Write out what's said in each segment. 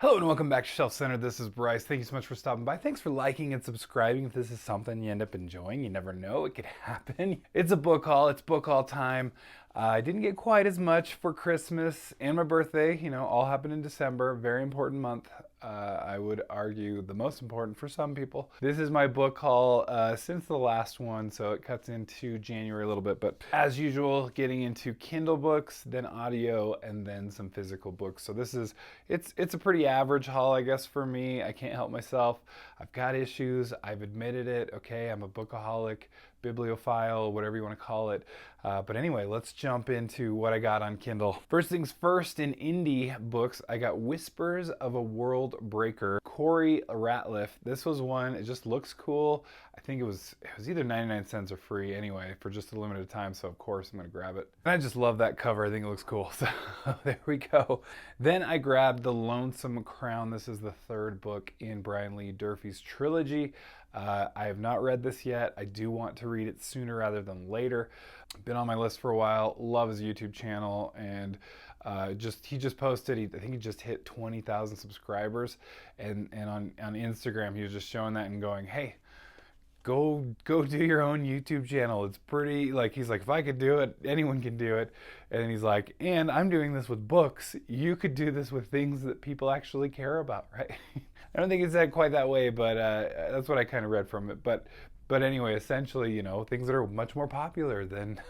Hello and welcome back to Shelf Center. This is Bryce. Thank you so much for stopping by. Thanks for liking and subscribing. If this is something you end up enjoying, you never know, it could happen. It's a book haul. It's book haul time. I didn't get quite as much for Christmas and my birthday. All happened in December. Very important month. I would argue the most important for some people. This is my book haul since the last one, so it cuts into January a little bit. But as usual, getting into Kindle books, then audio, and then some physical books. So it's a pretty average haul, I guess, for me. I can't help myself. I've got issues. I've admitted it. Okay, I'm a bookaholic, bibliophile, whatever you want to call it. But anyway, let's jump into what I got on Kindle. First things first, in indie books, I got Whispers of a World Breaker, Corey Ratliff. This was one, it just looks cool. I think it was either 99 cents or free anyway for just a limited time, so of course I'm gonna grab it. And I just love that cover, I think it looks cool. So there we go. Then I grabbed The Lonesome Crown. This is the third book in Brian Lee Durfee's trilogy. I have not read this yet. I do want to read it sooner rather than later. Been on my list for a while. Love his YouTube channel, and he just posted. I think he just hit 20,000 subscribers, and on Instagram he was just showing that and going, "Hey, go do your own YouTube channel. It's pretty he's like, if I could do it, anyone can do it." And he's like, and I'm doing this with books. You could do this with things that people actually care about, right? I don't think it's said quite that way, but that's what I kind of read from it. But anyway, essentially, things that are much more popular than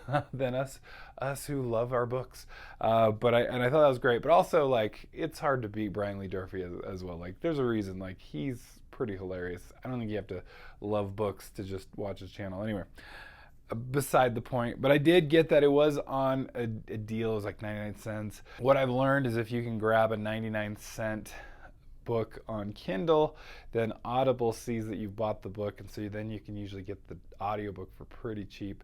us who love our books. But I thought that was great. But also, it's hard to beat Brian Lee Durfee as well. There's a reason. He's pretty hilarious. I don't think you have to love books to just watch his channel. Anyway, beside the point. But I did get that it was on a deal. It was like 99 cents. What I've learned is if you can grab a 99-cent book on Kindle, then Audible sees that you've bought the book, and so then you can usually get the audiobook for pretty cheap.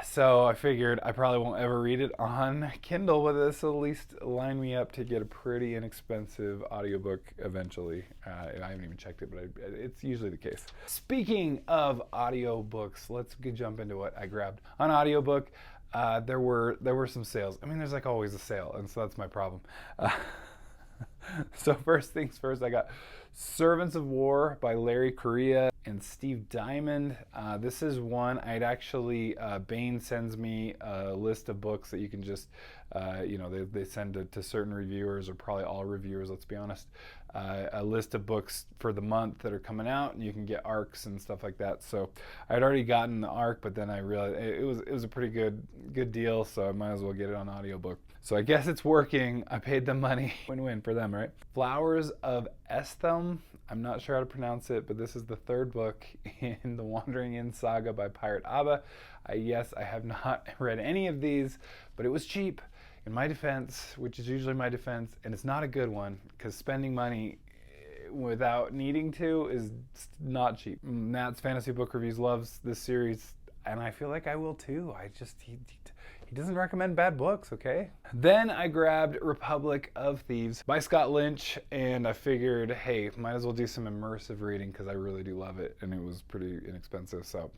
So I figured I probably won't ever read it on Kindle, but this will at least line me up to get a pretty inexpensive audiobook eventually. I haven't even checked it, but it's usually the case. Speaking of audiobooks, let's jump into what I grabbed. On audiobook, there were some sales. I mean, there's always a sale, and so that's my problem. So first things first, I got Servants of War by Larry Correia and Steve Diamond. This is one I'd actually, Bain sends me a list of books that you can just, they send to certain reviewers, or probably all reviewers, let's be honest, a list of books for the month that are coming out, and you can get arcs and stuff like that. So I'd already gotten the arc, but then I realized it was a pretty good deal, so I might as well get it on audiobook. So I guess it's working. I paid them money. Win-win for them, right? Flowers of Esthelm. I'm not sure how to pronounce it, but this is the third book in the Wandering Inn saga by Pirate Abba. Yes, I have not read any of these, but it was cheap. In my defense, which is usually my defense, and it's not a good one, because spending money without needing to is not cheap. Matt's Fantasy Book Reviews loves this series, and I feel like I will too. He doesn't recommend bad books, okay? Then I grabbed Republic of Thieves by Scott Lynch, and I figured, hey, might as well do some immersive reading because I really do love it, and it was pretty inexpensive, so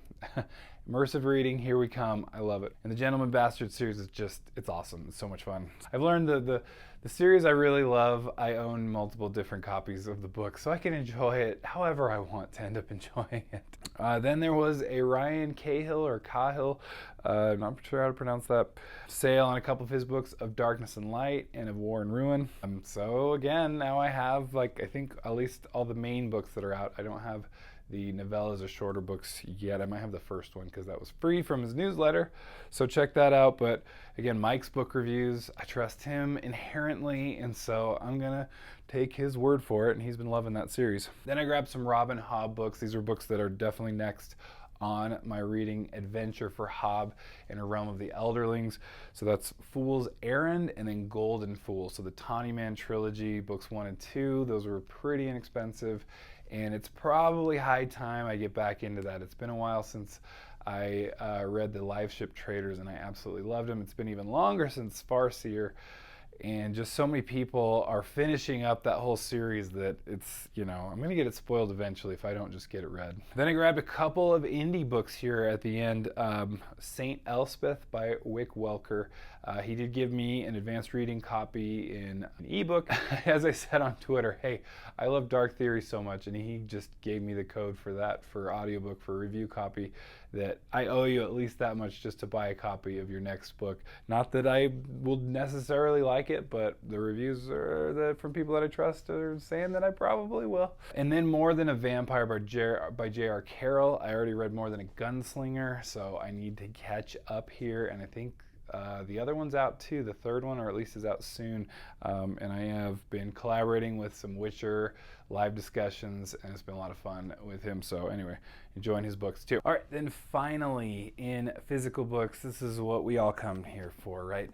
immersive reading, here we come. I love it. And the Gentleman Bastard series is it's awesome. It's so much fun. I've learned the series I really love. I own multiple different copies of the book, so I can enjoy it however I want to end up enjoying it. Then there was a Ryan Cahill, or Cahill, I'm not sure how to pronounce that, sale on a couple of his books, Of Darkness and Light and Of War and Ruin. So again, now I have I think at least all the main books that are out. I don't have the novellas or shorter books yet. I might have the first one because that was free from his newsletter, so check that out. But again, Mike's book reviews, I trust him inherently, and so I'm gonna take his word for it, and he's been loving that series. Then I grabbed some Robin Hobb books. These are books that are definitely next on my reading adventure for Hobb in A Realm of the Elderlings. So that's Fool's Errand and then Golden Fool. So the Tawny Man trilogy, books 1 and 2, those were pretty inexpensive, and it's probably high time I get back into that. It's been a while since I read the Live Ship Traders, and I absolutely loved them. It's been even longer since Farseer, and just so many people are finishing up that whole series that it's, I'm going to get it spoiled eventually if I don't just get it read. Then I grabbed a couple of indie books here at the end. Saint Elspeth by Wick Welker. He did give me an advanced reading copy in an ebook. As I said on Twitter, hey, I love Dark Theory so much, and he just gave me the code for that for audiobook for review copy, that I owe you at least that much just to buy a copy of your next book. Not that I will necessarily like it, but the reviews from people that I trust are saying that I probably will. And then More Than a Vampire by J.R. Carroll. I already read More Than a Gunslinger, so I need to catch up here, and I think the other one's out too, the third one, or at least is out soon. And I have been collaborating with some Witcher live discussions, and it's been a lot of fun with him. So anyway, enjoying his books too. All right, then finally in physical books, this is what we all come here for, right?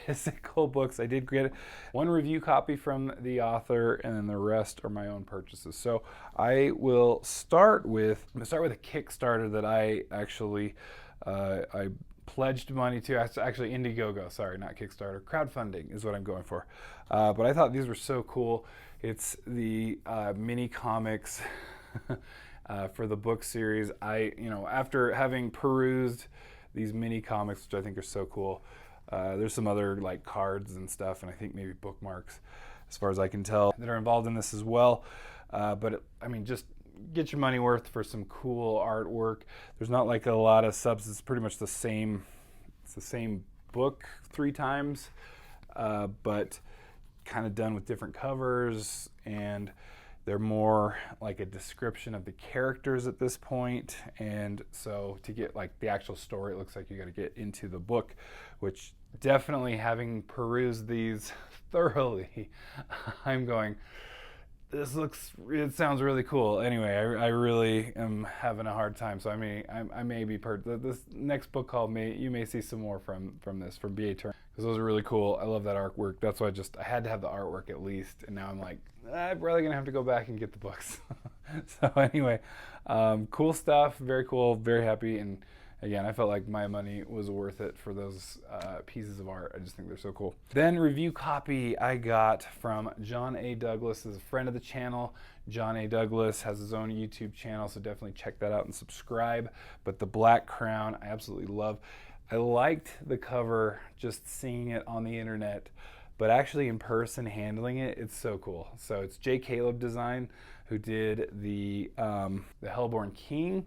Physical books. I did get one review copy from the author, and then the rest are my own purchases. So I will start with a Kickstarter that I actually I pledged money to. Actually Indiegogo, sorry, not Kickstarter. Crowdfunding is what I'm going for. But I thought these were so cool. It's the mini comics for the book series. After having perused these mini comics, which I think are so cool, there's some other like cards and stuff, and I think maybe bookmarks, as far as I can tell, that are involved in this as well. Just get your money worth for some cool artwork. There's not like a lot of subs. It's pretty much the same. It's the same book 3 times, but kind of done with different covers, and they're more like a description of the characters at this point. And so to get like the actual story, it looks like you got to get into the book, which definitely, having perused these thoroughly, I'm going, it sounds really cool. Anyway, I really am having a hard time, so I may be this next book called you may see some more from B.A. Turner, because those are really cool. I love that artwork. That's why I had to have the artwork at least, and now I'm like, I'm probably gonna have to go back and get the books. So anyway, cool stuff, very cool, very happy, and again, I felt like my money was worth it for those pieces of art. I just think they're so cool. Then review copy I got from John A. Douglas, is a friend of the channel. John A. Douglas has his own YouTube channel, so definitely check that out and subscribe. But The Black Crown, I absolutely love. I liked the cover, just seeing it on the internet, but actually in person handling it, it's so cool. So it's J. Caleb Design, who did the Hellborn King,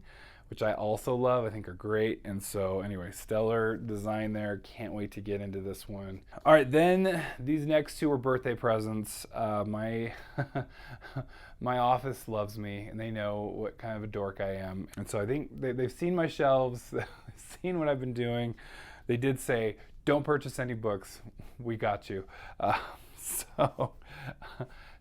which I also love, I think are great. And so anyway, stellar design there. Can't wait to get into this one. All right, then these next 2 were birthday presents. My office loves me, and they know what kind of a dork I am. And so I think they've seen my shelves, they've seen what I've been doing. They did say, don't purchase any books. We got you.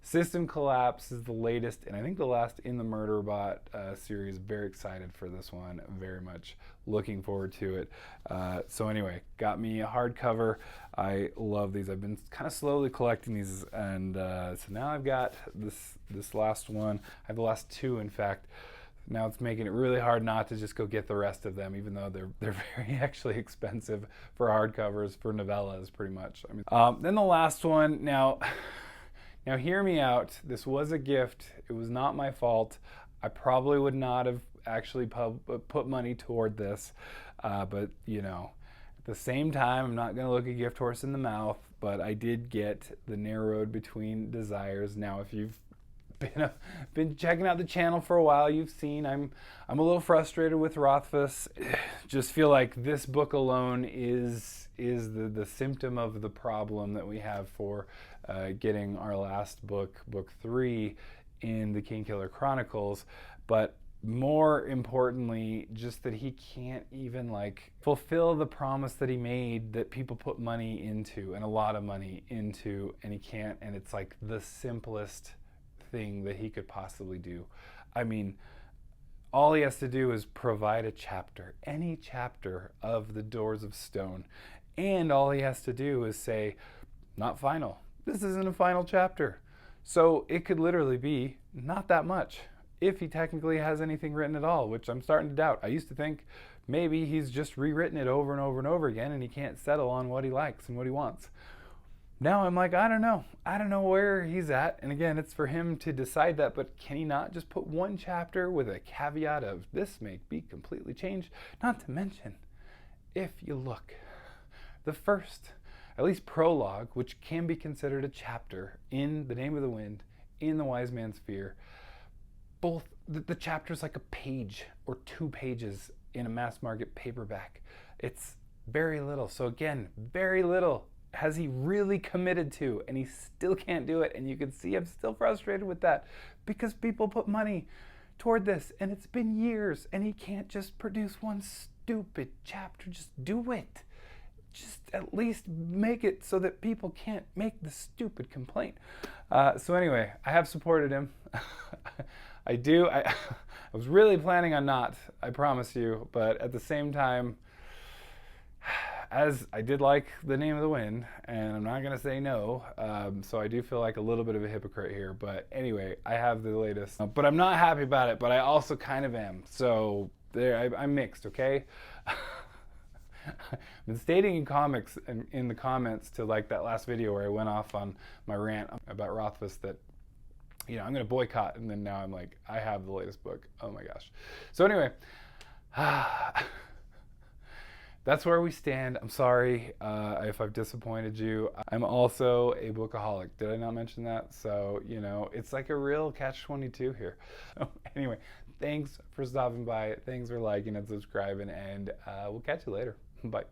System Collapse is the latest, and I think the last in the Murderbot series. Very excited for this one. Very much looking forward to it. So anyway, got me a hardcover. I love these. I've been kind of slowly collecting these, and so now I've got this last one. I have the last 2, in fact. Now it's making it really hard not to just go get the rest of them, even though they're very actually expensive for hardcovers, for novellas, pretty much. Then the last one. Now hear me out. This was a gift. It was not my fault. I probably would not have actually put money toward this, but at the same time, I'm not going to look a gift horse in the mouth. But I did get The Narrow Road Between Desires. Now, if you've been checking out the channel for a while, you've seen I'm a little frustrated with Rothfuss. Just feel like this book alone is the symptom of the problem that we have for getting our last book 3 in the Kingkiller Chronicles. But more importantly, just that he can't even fulfill the promise that he made, that people put money into, and a lot of money into, and he can't. And it's like the simplest thing that he could possibly do. All he has to do is provide a chapter, any chapter of The Doors of Stone, and all he has to do is say, not final. This isn't a final chapter. So it could literally be not that much, if he technically has anything written at all, which I'm starting to doubt. I used to think maybe he's just rewritten it over and over and over again, and he can't settle on what he likes and what he wants. Now I'm like, I don't know. I don't know where he's at. And again, it's for him to decide that, but can he not just put one chapter with a caveat of this may be completely changed? Not to mention, if you look, the first, at least prologue, which can be considered a chapter in The Name of the Wind, in The Wise Man's Fear, both the chapter's like a page or 2 pages in a mass market paperback. It's very little. So again, very little has he really committed to, and he still can't do it. And you can see I'm still frustrated with that because people put money toward this and it's been years and he can't just produce one stupid chapter. Just do it. Just at least make it so that people can't make the stupid complaint. So anyway, I have supported him. I do. I was really planning on not, I promise you, but at the same time, as I did like The Name of the Wind, and I'm not going to say no, so I do feel like a little bit of a hypocrite here, but anyway, I have the latest. But I'm not happy about it, but I also kind of am, so there, I'm mixed, okay? I've been stating in the comments to like that last video where I went off on my rant about Rothfuss that, you know, I'm going to boycott, and then now I'm like, I have the latest book. Oh my gosh. So anyway, that's where we stand. I'm sorry if I've disappointed you. I'm also a bookaholic. Did I not mention that? So, you know, it's like a real catch-22 here. So anyway, thanks for stopping by. Thanks for liking and subscribing, and we'll catch you later. Bye.